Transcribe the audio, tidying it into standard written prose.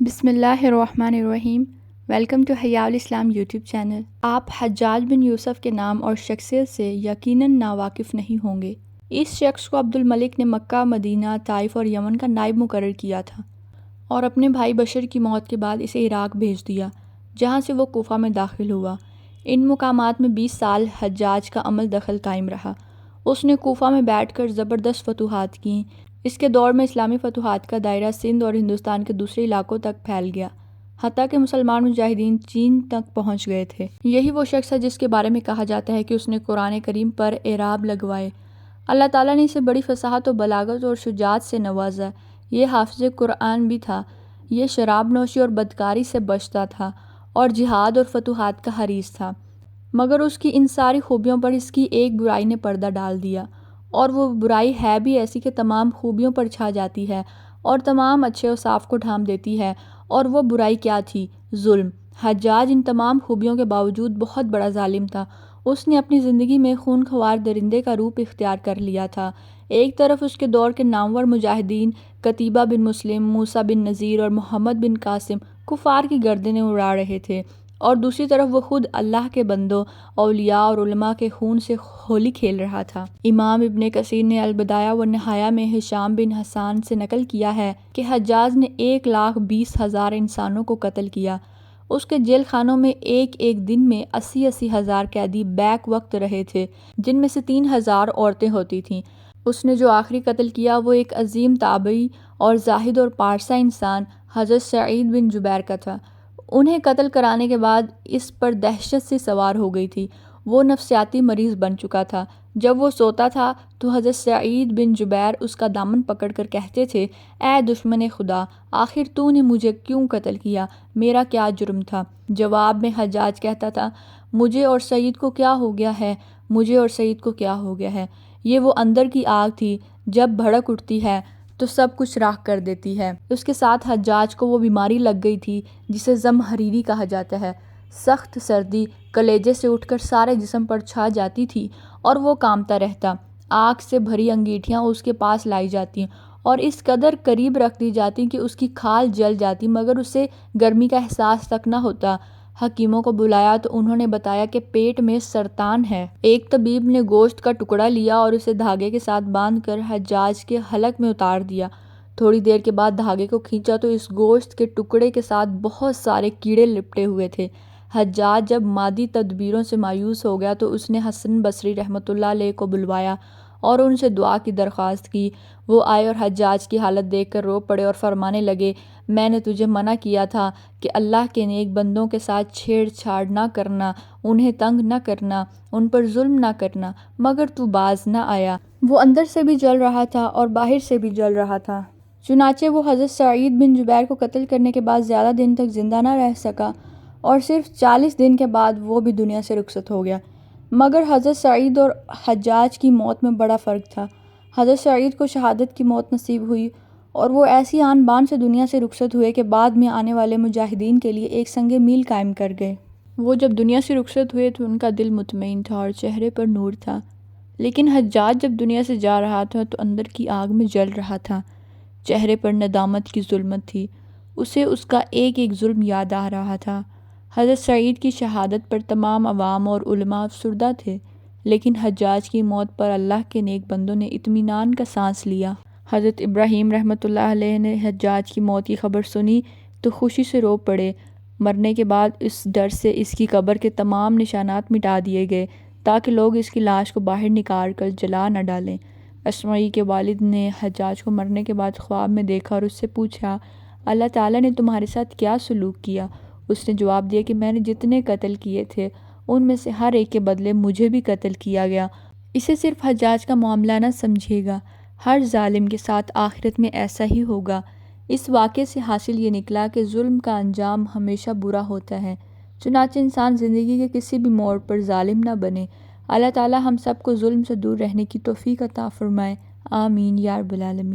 بسم اللہ الرحمن الرحیم۔ ویلکم ٹو حیاء الاسلام یوٹیوب چینل۔ آپ حجاج بن یوسف کے نام اور شخصیت سے یقیناً ناواقف نہیں ہوں گے۔ اس شخص کو عبد الملک نے مکہ، مدینہ، طائف اور یمن کا نائب مقرر کیا تھا اور اپنے بھائی بشر کی موت کے بعد اسے عراق بھیج دیا، جہاں سے وہ کوفہ میں داخل ہوا۔ ان مقامات میں 20 سال حجاج کا عمل دخل قائم رہا۔ اس نے کوفہ میں بیٹھ کر زبردست فتوحات کیں۔ اس کے دور میں اسلامی فتوحات کا دائرہ سندھ اور ہندوستان کے دوسرے علاقوں تک پھیل گیا، حتیٰ کہ مسلمان مجاہدین چین تک پہنچ گئے تھے۔ یہی وہ شخص ہے جس کے بارے میں کہا جاتا ہے کہ اس نے قرآن کریم پر اعراب لگوائے۔ اللہ تعالیٰ نے اسے بڑی فصاحت و بلاغت اور شجاعت سے نوازا۔ یہ حافظ قرآن بھی تھا۔ یہ شراب نوشی اور بدکاری سے بچتا تھا اور جہاد اور فتوحات کا حریص تھا، مگر اس کی ان ساری خوبیوں پر اس کی ایک برائی نے پردہ ڈال دیا، اور وہ برائی ہے بھی ایسی کہ تمام خوبیوں پر چھا جاتی ہے اور تمام اچھے اوصاف کو ڈھانپ دیتی ہے۔ اور وہ برائی کیا تھی؟ ظلم۔ حجاج ان تمام خوبیوں کے باوجود بہت بڑا ظالم تھا۔ اس نے اپنی زندگی میں خون خوار درندے کا روپ اختیار کر لیا تھا۔ ایک طرف اس کے دور کے نامور مجاہدین قتیبہ بن مسلم، موسیٰ بن نذیر اور محمد بن قاسم کفار کی گردنیں اڑا رہے تھے، اور دوسری طرف وہ خود اللہ کے بندوں، اولیاء اور علماء کے خون سے ہولی کھیل رہا تھا۔ امام ابن کثیر نے البدایہ والنہایہ میں ہشام بن حسان سے نقل کیا ہے کہ حجاج نے 1,20,000 انسانوں کو قتل کیا۔ اس کے جیل خانوں میں ایک ایک دن میں 80,000 قیدی بیک وقت رہے تھے، جن میں سے 3,000 عورتیں ہوتی تھیں۔ اس نے جو آخری قتل کیا وہ ایک عظیم تابعی اور زاہد اور پارسا انسان حضرت سعید بن جبیر کا تھا۔ انہیں قتل کرانے کے بعد اس پر دہشت سی سوار ہو گئی تھی۔ وہ نفسیاتی مریض بن چکا تھا۔ جب وہ سوتا تھا تو حضرت سعید بن جبیر اس کا دامن پکڑ کر کہتے تھے، اے دشمن خدا، آخر تو نے مجھے کیوں قتل کیا؟ میرا کیا جرم تھا؟ جواب میں حجاج کہتا تھا، مجھے اور سعید کو کیا ہو گیا ہے؟ مجھے اور سعید کو کیا ہو گیا ہے؟ یہ وہ اندر کی آگ تھی، جب بھڑک اٹھتی ہے تو سب کچھ راکھ کر دیتی ہے۔ اس کے ساتھ حجاج کو وہ بیماری لگ گئی تھی جسے زمہریری کہا جاتا ہے۔ سخت سردی کلیجے سے اٹھ کر سارے جسم پر چھا جاتی تھی اور وہ کانپتا رہتا۔ آگ سے بھری انگیٹھیاں اس کے پاس لائی جاتی اور اس قدر قریب رکھ دی جاتی کہ اس کی کھال جل جاتی، مگر اسے گرمی کا احساس تک نہ ہوتا۔ حکیموں کو بلایا تو انہوں نے بتایا کہ پیٹ میں سرطان ہے۔ ایک طبیب نے گوشت کا ٹکڑا لیا اور اسے دھاگے کے ساتھ باندھ کر حجاج کے حلق میں اتار دیا۔ تھوڑی دیر کے بعد دھاگے کو کھینچا تو اس گوشت کے ٹکڑے کے ساتھ بہت سارے کیڑے لپٹے ہوئے تھے۔ حجاج جب مادی تدبیروں سے مایوس ہو گیا تو اس نے حسن بصری رحمۃ اللہ علیہ کو بلوایا اور ان سے دعا کی درخواست کی۔ وہ آئے اور حجاج کی حالت دیکھ کر رو پڑے اور فرمانے لگے، میں نے تجھے منع کیا تھا کہ اللہ کے نیک بندوں کے ساتھ چھیڑ چھاڑ نہ کرنا، انہیں تنگ نہ کرنا، ان پر ظلم نہ کرنا، مگر تو باز نہ آیا۔ وہ اندر سے بھی جل رہا تھا اور باہر سے بھی جل رہا تھا۔ چنانچہ وہ حضرت سعید بن جبیر کو قتل کرنے کے بعد زیادہ دن تک زندہ نہ رہ سکا اور صرف 40 دن کے بعد وہ بھی دنیا سے رخصت ہو گیا۔ مگر حضرت سعید اور حجاج کی موت میں بڑا فرق تھا۔ حضرت سعید کو شہادت کی موت نصیب ہوئی اور وہ ایسی آن بان سے دنیا سے رخصت ہوئے کہ بعد میں آنے والے مجاہدین کے لیے ایک سنگ میل قائم کر گئے۔ وہ جب دنیا سے رخصت ہوئے تو ان کا دل مطمئن تھا اور چہرے پر نور تھا، لیکن حجاج جب دنیا سے جا رہا تھا تو اندر کی آگ میں جل رہا تھا۔ چہرے پر ندامت کی ظلمت تھی۔ اسے اس کا ایک ایک ظلم یاد آ رہا تھا۔ حضرت سعید کی شہادت پر تمام عوام اور علماء افسردہ تھے، لیکن حجاج کی موت پر اللہ کے نیک بندوں نے اطمینان کا سانس لیا۔ حضرت ابراہیم رحمۃ اللہ علیہ نے حجاج کی موت کی خبر سنی تو خوشی سے رو پڑے۔ مرنے کے بعد اس ڈر سے اس کی قبر کے تمام نشانات مٹا دیے گئے تاکہ لوگ اس کی لاش کو باہر نکال کر جلا نہ ڈالیں۔ اسمعی کے والد نے حجاج کو مرنے کے بعد خواب میں دیکھا اور اس سے پوچھا، اللہ تعالیٰ نے تمہارے ساتھ کیا سلوک کیا؟ اس نے جواب دیا کہ میں نے جتنے قتل کیے تھے ان میں سے ہر ایک کے بدلے مجھے بھی قتل کیا گیا۔ اسے صرف حجاج کا معاملہ نہ سمجھے گا، ہر ظالم کے ساتھ آخرت میں ایسا ہی ہوگا۔ اس واقعے سے حاصل یہ نکلا کہ ظلم کا انجام ہمیشہ برا ہوتا ہے، چنانچہ انسان زندگی کے کسی بھی موڑ پر ظالم نہ بنے۔ اللہ تعالیٰ ہم سب کو ظلم سے دور رہنے کی توفیق عطا فرمائے، آمین یا رب العالمین۔